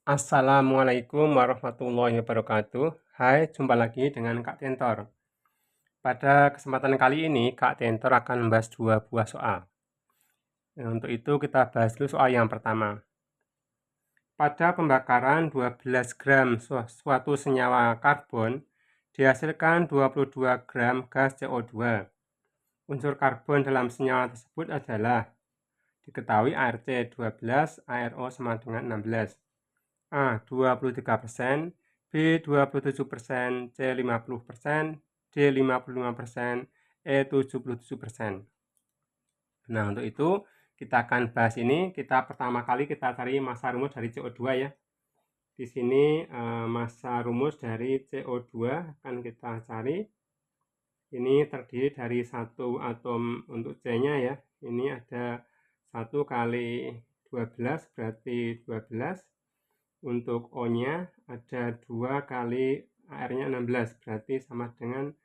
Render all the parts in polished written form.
Assalamualaikum warahmatullahi wabarakatuh. Hai, jumpa lagi dengan Kak Tentor. Pada kesempatan kali ini, Kak Tentor akan membahas dua buah soal. Untuk itu, kita bahas dulu soal yang pertama. Pada pembakaran 12 gram suatu senyawa karbon, dihasilkan 22 gram gas CO2. Unsur karbon dalam senyawa tersebut adalah diketahui ARC12, ARO sama dengan 16. A 23%, B 27%, C 50%, D 55%, E 77%. Nah, untuk itu kita akan bahas ini. Pertama kali kita cari massa rumus dari CO2 ya. Di sini massa rumus dari CO2 akan kita cari. Ini terdiri dari satu atom untuk C-nya ya. Ini ada 1 kali 12 berarti 12. Untuk O-nya ada 2 kali AR-nya 16, berarti sama dengan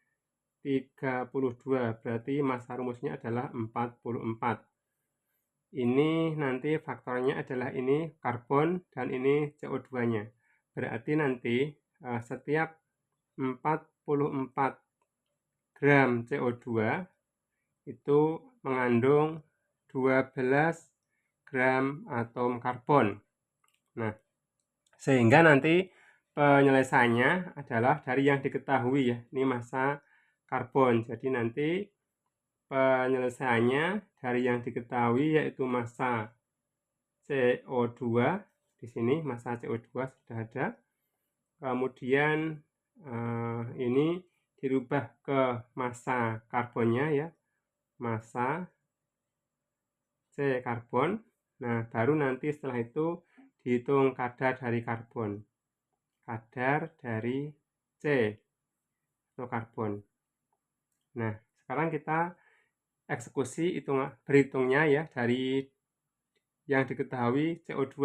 32, berarti massa rumusnya adalah 44. Ini nanti faktornya adalah ini karbon dan ini CO2-nya. Berarti nanti setiap 44 gram CO2 itu mengandung 12 gram atom karbon. Nah, sehingga nanti penyelesaiannya adalah dari yang diketahui ya, ini massa karbon. Jadi nanti penyelesaiannya dari yang diketahui yaitu massa CO2. Di sini massa CO2 sudah ada. Kemudian ini dirubah ke massa karbonnya ya, massa C karbon. Nah, baru nanti setelah itu dihitung kadar dari karbon. Kadar dari C atau karbon. Nah, sekarang kita eksekusi berhitungnya ya dari yang diketahui CO2.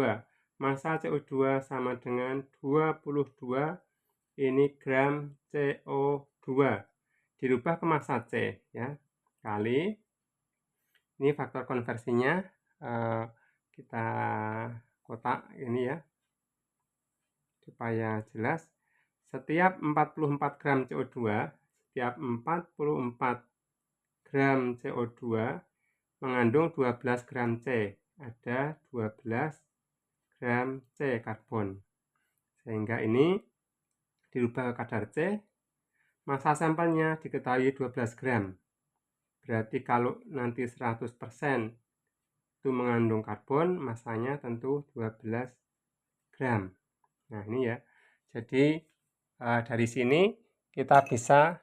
Massa CO2 sama dengan 22 ini gram CO2. Dirubah ke massa C ya. Kali ini faktor konversinya kita kotak ini ya, supaya jelas. Setiap 44 gram CO2, setiap 44 gram CO2 mengandung 12 gram C. Ada 12 gram C karbon. Sehingga ini dirubah ke kadar C. Massa sampelnya diketahui 12 gram. Berarti kalau nanti 100% itu mengandung karbon, massanya tentu 12 gram. Nah, ini ya. Jadi dari sini kita bisa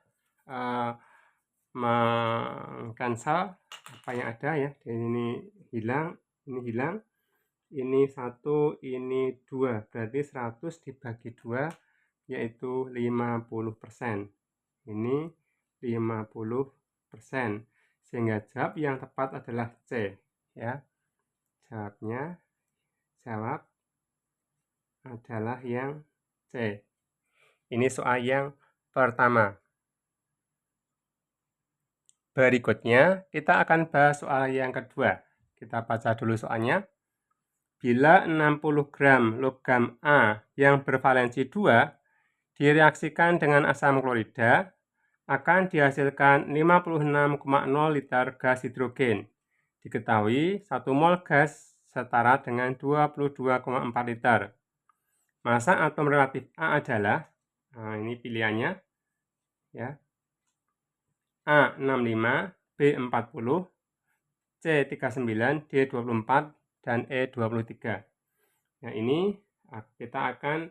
mengcancel apa yang ada ya. Ini hilang, ini 1, ini 2. Berarti 100 dibagi 2 yaitu 50%. Ini 50%. Sehingga jawab yang tepat adalah C ya. Jawab adalah yang C. Ini soal yang pertama. Berikutnya kita akan bahas soal yang kedua. Kita baca dulu soalnya. Bila 60 gram logam A yang bervalensi 2 direaksikan dengan asam klorida, akan dihasilkan 56,0 liter gas hidrogen. Diketahui 1 mol gas setara dengan 22,4 liter. Massa atom relatif A adalah, nah ini pilihannya ya, A 65, B 40, C 39, D 24, dan E 23. Nah, ini kita akan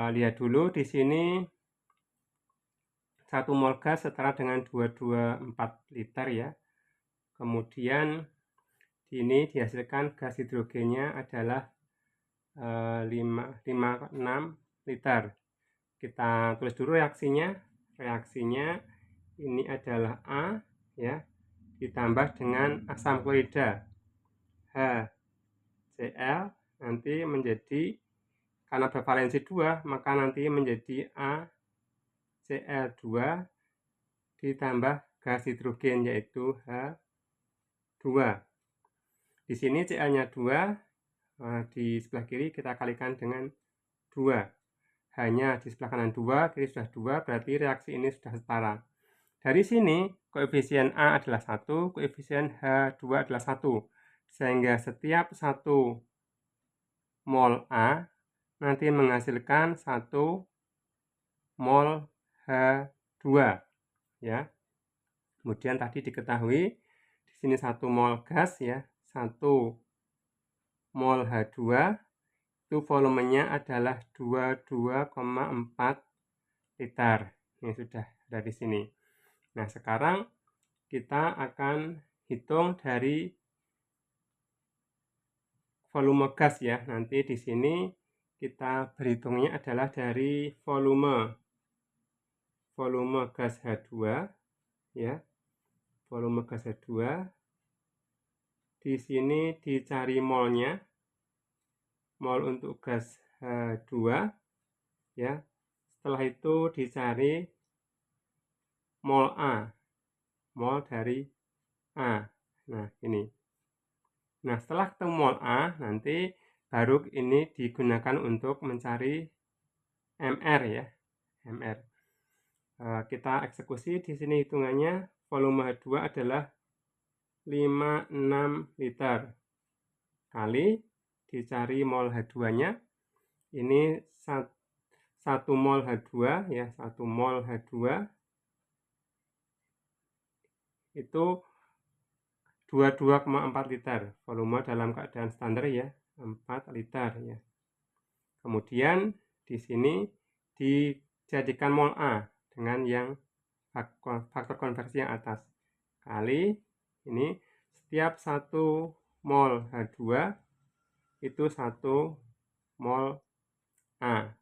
lihat dulu di sini 1 mol gas setara dengan 224 liter ya. Kemudian ini dihasilkan gas hidrogennya adalah 56 liter. Kita tulis dulu reaksinya. Reaksinya ini adalah A ya, ditambah dengan asam klorida HCl, nanti menjadi, karena bervalensi 2 maka nanti menjadi ACl2 ditambah gas hidrogen yaitu H2. Di sini Cl-nya 2, di sebelah kiri kita kalikan dengan 2. Hanya di sebelah kanan 2, kiri sudah 2, berarti reaksi ini sudah setara. Dari sini, koefisien A adalah 1, koefisien H2 adalah 1. Sehingga setiap 1 mol A nanti menghasilkan 1 mol H2, ya. Kemudian tadi diketahui di sini 1 mol gas, ya, 1 mol H2 itu volumenya adalah 22,4 liter. Ini sudah ada di sini. Nah, sekarang kita akan hitung dari volume gas, ya. Nanti di sini kita berhitungnya adalah dari volume gas H2, ya. Volume gas H2. Di sini dicari molnya. Mol untuk gas H2, ya. Setelah itu dicari mol A. Mol dari A. Nah, ini. Nah, setelah ketemu mol A, nanti baru ini digunakan untuk mencari MR, ya. MR. Kita eksekusi di sini hitungannya, volume H2 adalah 56 liter. Kali dicari mol H2-nya. Ini 1 mol H2, ya, 1 mol H2 itu 22,4 liter. Volume dalam keadaan standar, ya, 4 liter, ya. Kemudian di sini dijadikan mol A dengan yang faktor konversi yang atas. Kali ini setiap 1 mol H2 itu 1 mol A.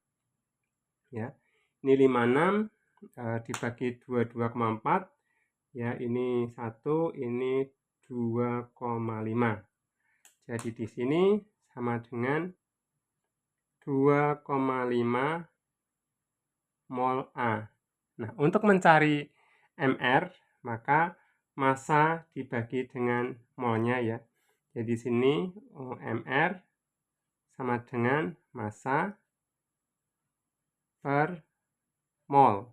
Ya. Ini 56 dibagi 22,4, ya, ini 1, ini 2,5. Jadi di sini sama dengan 2,5 mol A. Nah, untuk mencari MR, maka massa dibagi dengan molnya, ya. Jadi di sini MR sama dengan massa per mol.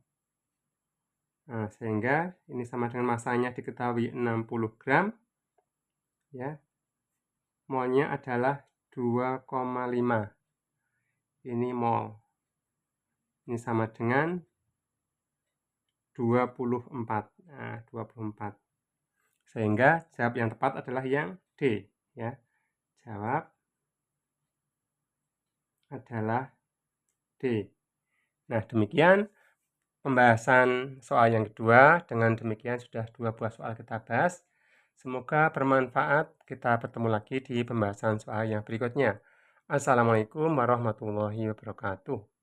Nah, sehingga ini sama dengan massanya diketahui 60 gram, ya. Molnya adalah 2,5. Ini mol. Ini sama dengan 24. Nah, 24. Sehingga jawab yang tepat adalah yang D, ya. Jawab adalah D. Nah, demikian pembahasan soal yang kedua. Dengan demikian sudah 2 buah soal kita bahas. Semoga bermanfaat. Kita bertemu lagi di pembahasan soal yang berikutnya. Assalamualaikum warahmatullahi wabarakatuh.